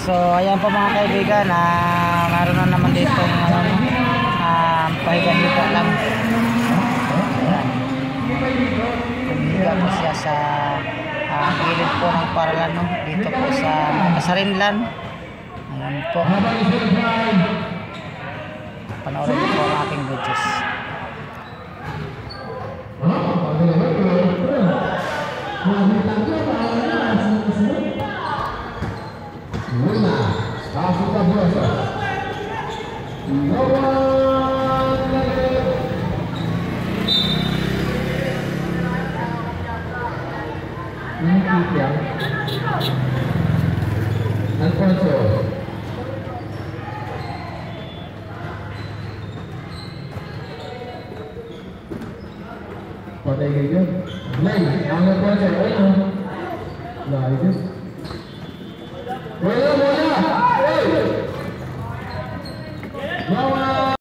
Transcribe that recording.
So ayan po mga kaibigan, meron na naman dito pahiga-higa lang. Ayan. Pahiga po siya sa gilid po ng paralan, no? Dito po sa Kasarinlan. Ayan po. Panoorin po ang aking videos. Alfonso. Patay kayo. Nay, ang Alfonso, ano? Lahat. Wala! Hey! Bawal!